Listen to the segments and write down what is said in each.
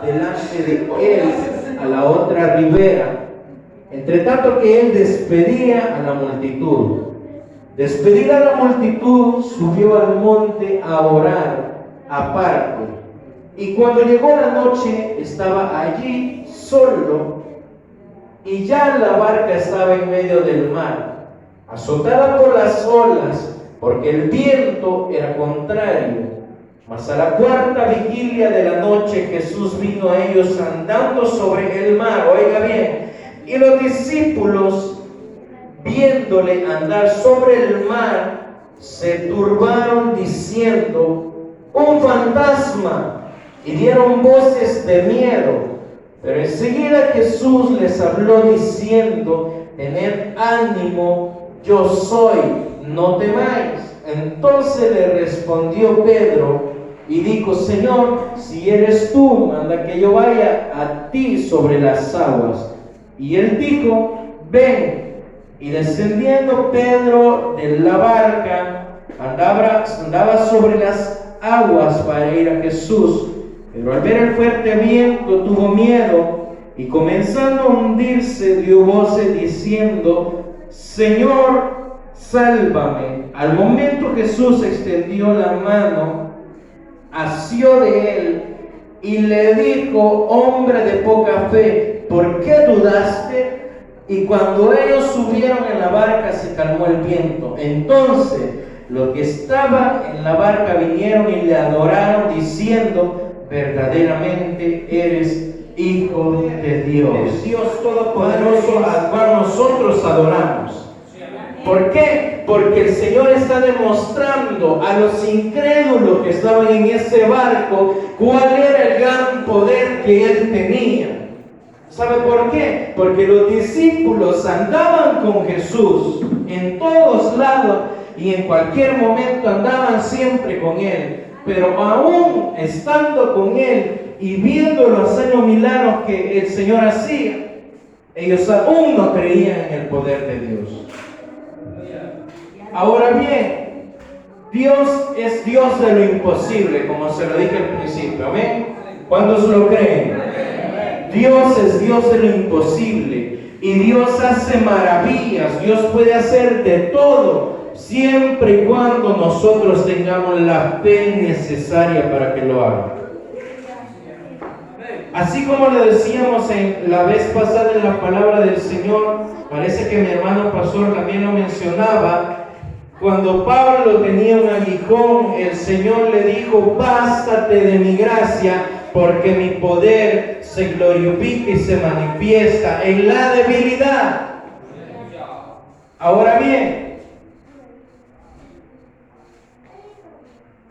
delante de él a la otra ribera, entre tanto que él despedía a la multitud. Despedida la multitud, subió al monte a orar aparte. Y cuando llegó la noche, estaba allí solo, y ya la barca estaba en medio del mar, azotada por las olas, porque el viento era contrario. Mas a la cuarta vigilia de la noche, Jesús vino a ellos andando sobre el mar. Oiga bien, y los discípulos, viéndole andar sobre el mar, se turbaron diciendo: ¡un fantasma! Y dieron voces de miedo. Pero enseguida Jesús les habló diciendo: tened ánimo, yo soy, no temáis. Entonces le respondió Pedro y dijo: Señor, si eres tú, manda que yo vaya a ti sobre las aguas. Y él dijo: ven. Y descendiendo Pedro de la barca, andaba sobre las aguas para ir a Jesús. Pero al ver el fuerte viento tuvo miedo, y comenzando a hundirse dio voces diciendo: Señor, sálvame. Al momento Jesús extendió la mano, asió de él y le dijo: hombre de poca fe, ¿por qué dudaste? Y cuando ellos subieron en la barca se calmó el viento. Entonces los que estaban en la barca vinieron y le adoraron diciendo: verdaderamente eres Hijo de Dios. Dios Todopoderoso al cual nosotros adoramos. ¿Por qué? Porque el Señor está demostrando a los incrédulos que estaban en ese barco cuál era el gran poder que Él tenía. ¿Sabe por qué? Porque los discípulos andaban con Jesús en todos lados y en cualquier momento andaban siempre con Él. Pero aún estando con Él y viendo los hacer milagros que el Señor hacía, ellos aún no creían en el poder de Dios. Ahora bien, Dios es Dios de lo imposible, como se lo dije al principio. ¿Amén? ¿Cuántos lo creen? Dios es Dios de lo imposible y Dios hace maravillas. Dios puede hacer de todo, siempre y cuando nosotros tengamos la fe necesaria para que lo haga. Así como le decíamos en la vez pasada en la palabra del Señor, parece que mi hermano pastor también lo mencionaba. Cuando Pablo tenía un aguijón, el Señor le dijo: bástate de mi gracia, porque mi poder se glorifica y se manifiesta en la debilidad. Ahora bien,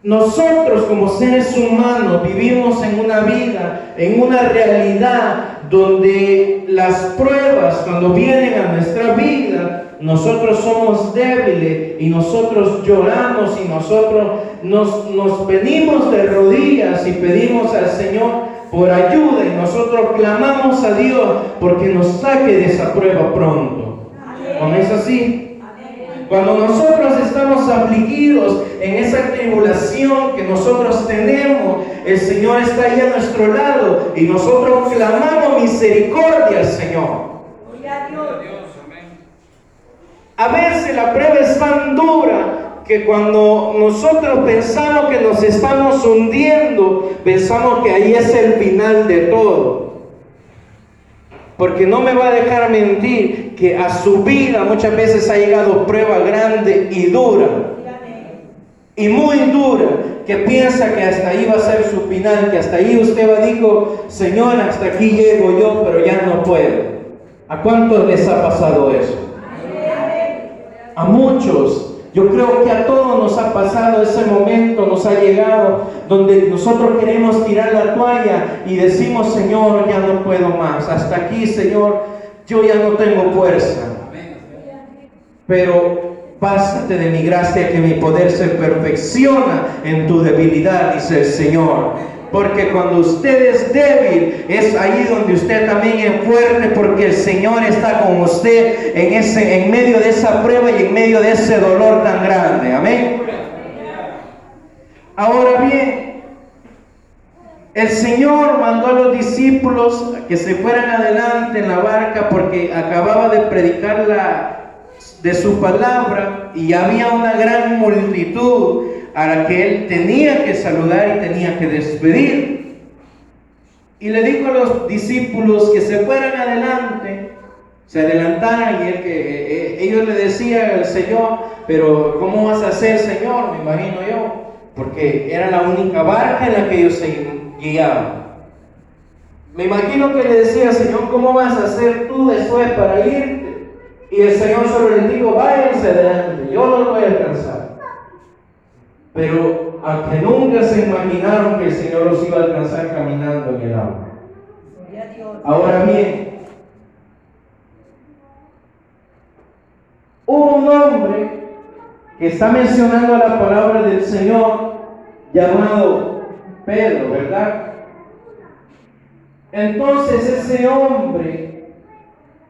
nosotros como seres humanos vivimos en una vida, en una realidad donde las pruebas, cuando vienen a nuestra vida, nosotros somos débiles y nosotros lloramos y nosotros nos venimos de rodillas y pedimos al Señor por ayuda y nosotros clamamos a Dios porque nos saque de esa prueba pronto. ¿No es así? Cuando nosotros estamos afligidos en esa tribulación que nosotros tenemos, el Señor está ahí a nuestro lado y nosotros clamamos misericordia al Señor. A veces la prueba es tan dura que cuando nosotros pensamos que nos estamos hundiendo, pensamos que ahí es el final de todo. Porque no me va a dejar mentir que a su vida muchas veces ha llegado prueba grande y dura. Y muy dura, que piensa que hasta ahí va a ser su final, que hasta ahí usted va a decir: Señor, hasta aquí llego yo, pero ya no puedo. ¿A cuántos les ha pasado eso? A muchos. Yo creo que a todos nos ha pasado ese momento, nos ha llegado, donde nosotros queremos tirar la toalla y decimos: Señor, ya no puedo más, hasta aquí, Señor, yo ya no tengo fuerza. Pero bástate de mi gracia, que mi poder se perfecciona en tu debilidad, dice el Señor. Porque cuando usted es débil, es ahí donde usted también es fuerte, porque el Señor está con usted en medio de esa prueba y en medio de ese dolor tan grande. Amén. Ahora bien, El Señor mandó a los discípulos que se fueran adelante en la barca porque acababa de predicar de su palabra y había una gran multitud a la que él tenía que saludar y tenía que despedir. Y le dijo a los discípulos que se fueran adelante, se adelantaran, y ellos le decían al Señor: pero ¿cómo vas a hacer, Señor? Me imagino yo, porque era la única barca en la que ellos se guiaban. Me imagino que le decía: Señor, ¿cómo vas a hacer tú después para irte? Y el Señor solo les dijo: váyanse adelante, yo los voy a alcanzar. Pero aunque nunca se imaginaron que el Señor los iba a alcanzar caminando en el agua. Ahora bien, hubo un hombre que está mencionando la palabra del Señor llamado Pedro, ¿verdad? Entonces ese hombre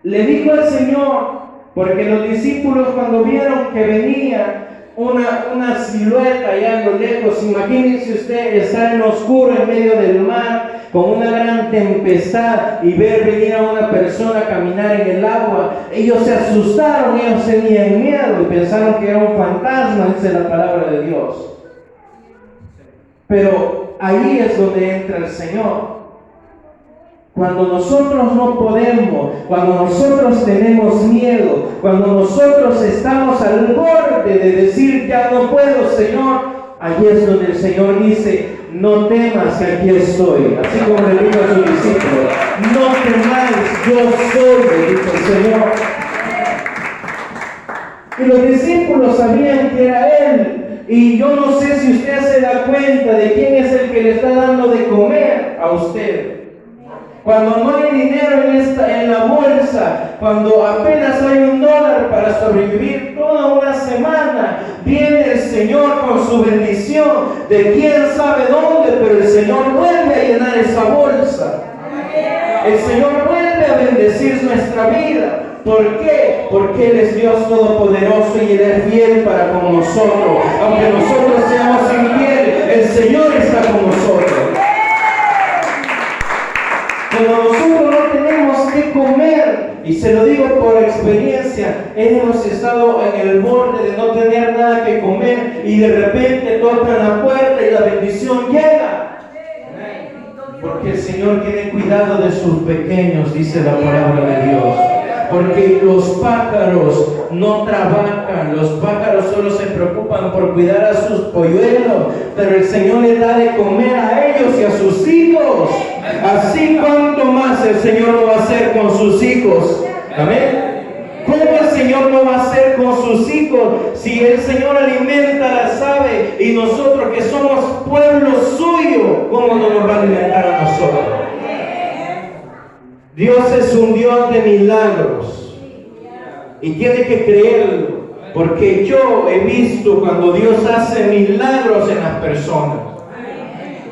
le dijo al Señor, porque los discípulos cuando vieron que venía una silueta allá en lo lejos, imagínense usted estar en oscuro en medio del mar con una gran tempestad y ver venir a una persona caminar en el agua, ellos se asustaron, ellos tenían miedo y pensaron que era un fantasma, dice la palabra de Dios. Pero ahí es donde entra el Señor. Cuando nosotros no podemos, cuando nosotros tenemos miedo, cuando nosotros estamos al borde de decir: ya no puedo, Señor, allí es donde el Señor dice: no temas, que aquí estoy. Así como le dijo a sus discípulos: no temáis, yo soy, le dijo el Señor. Y los discípulos sabían que era Él. Y yo no sé si usted se da cuenta de quién es el que le está dando de comer a usted. Cuando no hay dinero en la bolsa, cuando apenas hay $1 para sobrevivir toda una semana, viene el Señor con su bendición de quién sabe dónde, pero el Señor vuelve a llenar esa bolsa. El Señor vuelve a bendecir nuestra vida. ¿Por qué? Porque Él es Dios Todopoderoso y Él es fiel para con nosotros. Aunque nosotros seamos infieles, el Señor está con nosotros. Cuando nosotros no tenemos que comer, y se lo digo por experiencia, hemos estado en el borde de no tener nada que comer y de repente tocan la puerta y la bendición llega. Porque el Señor tiene cuidado de sus pequeños, dice la palabra de Dios. Porque los pájaros no trabajan, los pájaros solo se preocupan por cuidar a sus polluelos, pero el Señor les da de comer a ellos y a sus hijos. Así cuanto más el Señor lo va a hacer con sus hijos. Amén. ¿Cómo el Señor lo va a hacer con sus hijos si el Señor alimenta a las aves y nosotros que somos pueblo suyo, cómo no nos va a alimentar a nosotros? Dios es un Dios de milagros y tiene que creerlo, porque yo he visto cuando Dios hace milagros en las personas.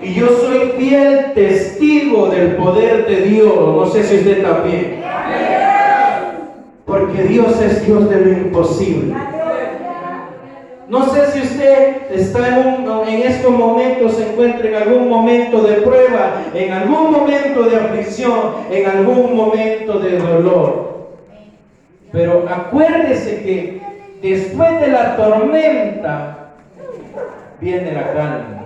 Y yo soy fiel testigo del poder de Dios. No sé si usted también. Porque Dios es Dios de lo imposible. No sé si usted está en estos momentos, se encuentra en algún momento de prueba, en algún momento de aflicción, en algún momento de dolor. Pero acuérdese que después de la tormenta viene la calma.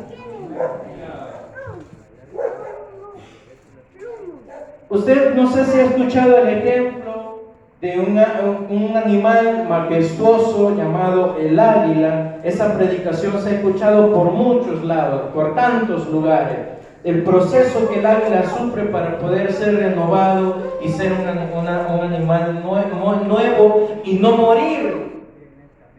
Usted no sé si ha escuchado el ejemplo de un animal majestuoso llamado el águila. Esa predicación se ha escuchado por muchos lados, por tantos lugares. El proceso que el águila sufre para poder ser renovado y ser un animal nuevo y no morir.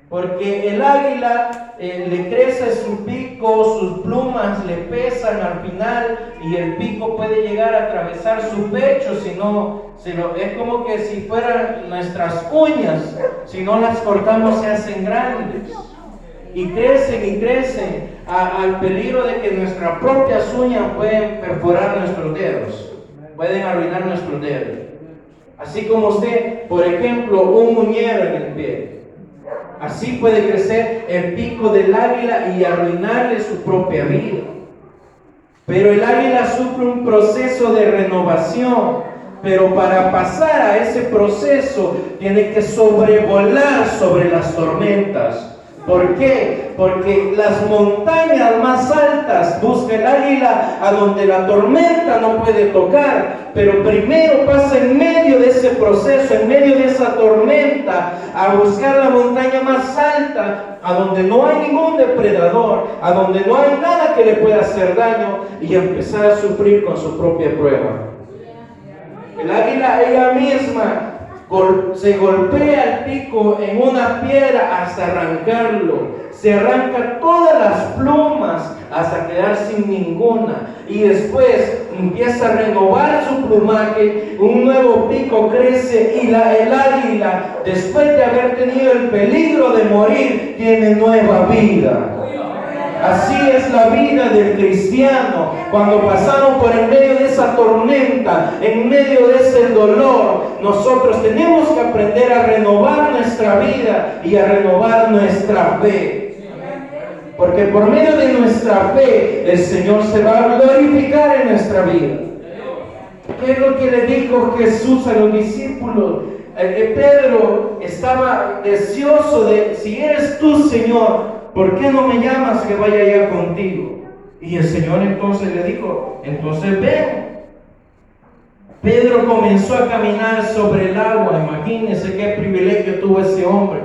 Porque el águila le crece su pico, sus plumas le pesan al final y el pico puede llegar a atravesar su pecho, es como que si fueran nuestras uñas, si no las cortamos se hacen grandes y crecen al peligro de que nuestras propias uñas pueden perforar nuestros dedos, pueden arruinar nuestros dedos. Así como usted, por ejemplo, un muñero en el pie. Así puede crecer el pico del águila y arruinarle su propia vida. Pero el águila sufre un proceso de renovación. Pero para pasar a ese proceso tiene que sobrevolar sobre las tormentas. ¿Por qué? Porque las montañas más altas busca el águila a donde la tormenta no puede tocar, pero primero pasa en medio de ese proceso, en medio de esa tormenta, a buscar la montaña más alta, a donde no hay ningún depredador, a donde no hay nada que le pueda hacer daño, y a empezar a sufrir con su propia prueba. El águila ella misma se golpea el pico en una piedra hasta arrancarlo. Se arranca todas las plumas hasta quedar sin ninguna. Y después empieza a renovar su plumaje, un nuevo pico crece y el águila, después de haber tenido el peligro de morir, tiene nueva vida. Así es la vida del cristiano. Cuando pasamos por en medio de esa tormenta, en medio de ese dolor, nosotros tenemos que aprender a renovar nuestra vida y a renovar nuestra fe. Porque por medio de nuestra fe, el Señor se va a glorificar en nuestra vida. ¿Qué es lo que le dijo Jesús a los discípulos? Pedro estaba deseoso de, si eres tú, Señor, ¿por qué no me llamas que vaya allá contigo? Y el Señor entonces le dijo, entonces ven. Pedro comenzó a caminar sobre el agua. Imagínense qué privilegio tuvo ese hombre.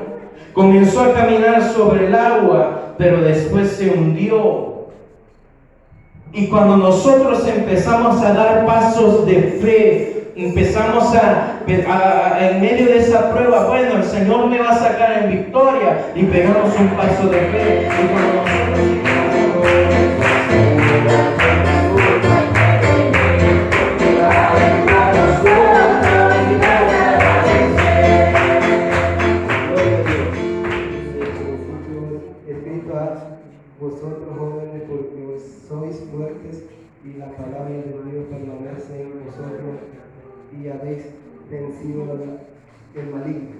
Comenzó a caminar sobre el agua, pero después se hundió. Y cuando nosotros empezamos a dar pasos de fe, empezamos en medio de esa prueba, bueno, el Señor me va a sacar en victoria, y pegamos un paso de fe. Y cuando nosotros vosotros jóvenes, porque sois fuertes y la palabra de Dios permanece en vosotros y habéis vencido el maligno.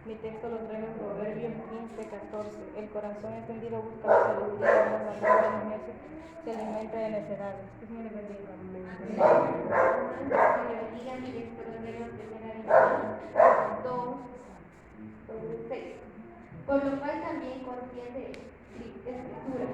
Mi texto lo trae en Proverbios 15:14. El corazón entendido busca la sabiduría, la palabra de necio se alimenta de necedades. Que Señor le bendiga. Mi texto lo traigo en Primera de Juan 2:6. Por lo cual también contiene escritura.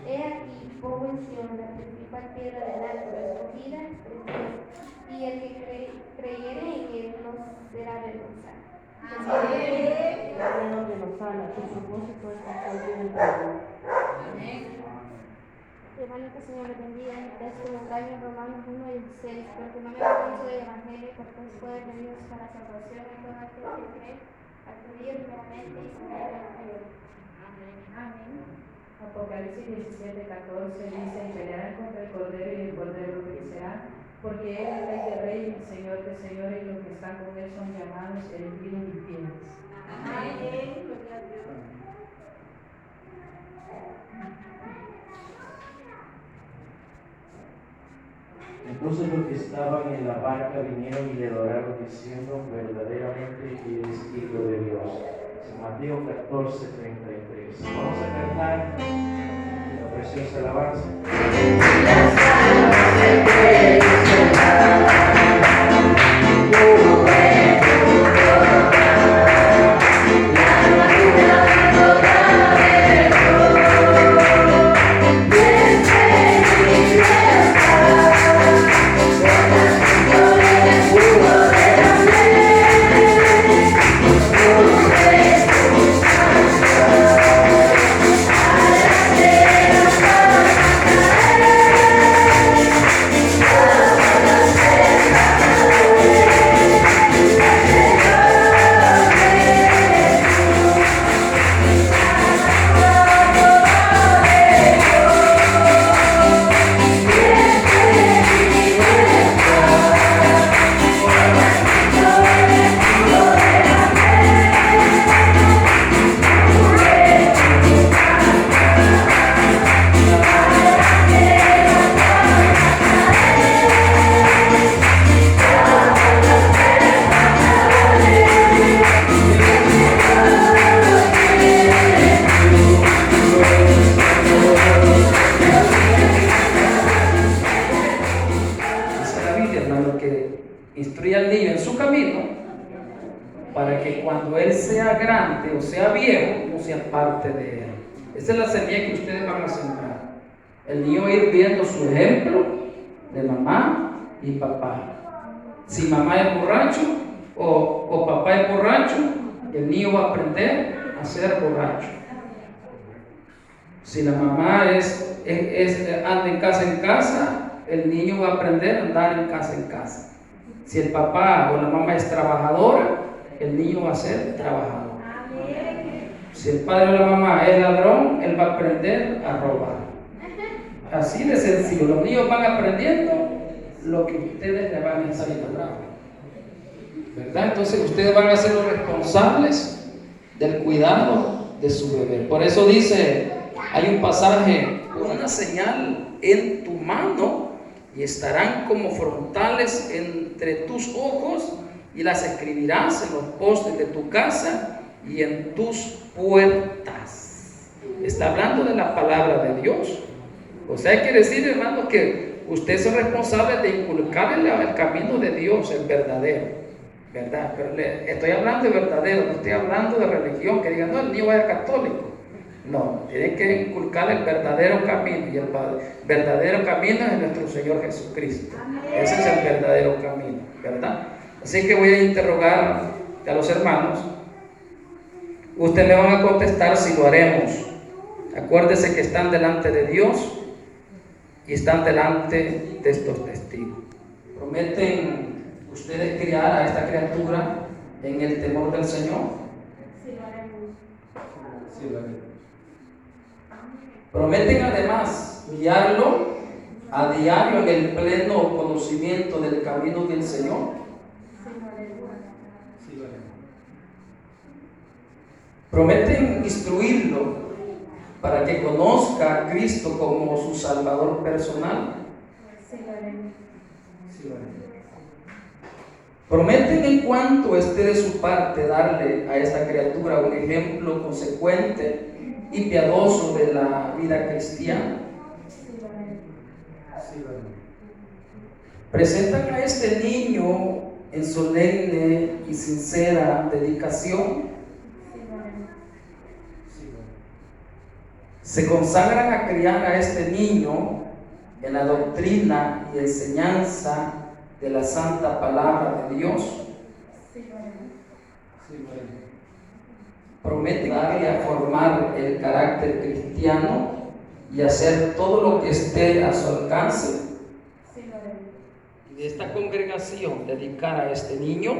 He aquí, pongo en Sion la principal piedra del árbol, escogida, preciosa, y el que creyere en él no será avergonzado. El nombre nos sana, tu propósito es constante en el mundo. Hermano, que el Señor le bendiga. Mi texto lo traigo en Romanos 1:16. Porque no me avergüenzo del Evangelio, porque es poder de Dios para salvación a todo aquel que cree, al judío primeramente y también al griego. Amén. Apocalipsis 17:14 dice: y pelearán contra el Cordero y el Cordero vencerá, porque él es Rey de Reyes y Señor de Señores, y los que están con él son llamados, elegidos y fieles. Amén. Gloria a Dios. Entonces los que estaban en la barca vinieron y le adoraron diciendo, verdaderamente eres Hijo de Dios. Mateo 14:33. Vamos a cantar la preciosa alabanza. Yeah. cuando él sea grande o sea viejo, no sea parte de él. Esa es la semilla que ustedes van a sembrar. El niño va a ir viendo su ejemplo de mamá y papá. Si mamá es borracho o papá es borracho, el niño va a aprender a ser borracho. Si la mamá anda en casa, el niño va a aprender a andar en casa. Si el papá o la mamá es trabajadora, el niño va a ser trabajador. Si el padre o la mamá es ladrón, él va a aprender a robar. Así de sencillo. Los niños van aprendiendo lo que ustedes le van a enseñar, ¿verdad? Entonces ustedes van a ser los responsables del cuidado de su bebé. Por eso dice, hay un pasaje: una señal en tu mano y estarán como frontales entre tus ojos, y las escribirás en los postes de tu casa y en tus puertas. Está hablando de la palabra de Dios. O sea, quiere decir, hermano, que usted es responsable de inculcarle el camino de Dios, el verdadero, ¿verdad? Pero estoy hablando de verdadero, no estoy hablando de religión, que digan, no, el niño va a ser católico. No, tiene que inculcarle el verdadero camino, y el verdadero camino es nuestro Señor Jesucristo. Ese es el verdadero camino, ¿verdad? Así que voy a interrogar a los hermanos. Ustedes me van a contestar si lo haremos. Acuérdense que están delante de Dios y están delante de estos testigos. ¿Prometen ustedes criar a esta criatura en el temor del Señor? Sí, lo haremos. Sí, lo haremos. ¿Prometen además guiarlo a diario en el pleno conocimiento del camino del Señor? Sí, lo haremos. ¿Prometen instruirlo para que conozca a Cristo como su Salvador personal? Sí, lo haremos. Sí, lo haremos. ¿Prometen, en cuanto esté de su parte, darle a esta criatura un ejemplo consecuente y piadoso de la vida cristiana? Sí, lo haremos. Sí, lo haremos. ¿Presentan a este niño en solemne y sincera dedicación? Sí, lo haremos. Sí, lo haremos. ¿Se consagran a criar a este niño en la doctrina y enseñanza de la santa palabra de Dios? Sí, lo haremos. Sí, lo haremos. ¿Prometen darle a formar el carácter cristiano y hacer todo lo que esté a su alcance? Sí, lo haremos. De esta congregación dedicar a este niño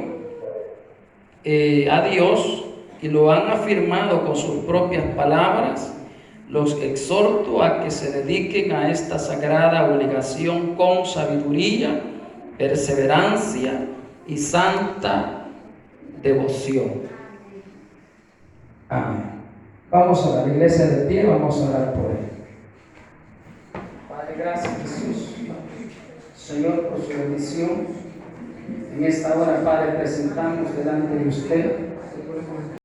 a Dios, y lo han afirmado con sus propias palabras, los exhorto a que se dediquen a esta sagrada obligación con sabiduría, perseverancia y santa devoción. Amén. Vamos a la iglesia de pie, vamos a orar por él. Padre, gracias, Jesús, Señor, por su bendición. En esta hora, Padre, presentamos delante de usted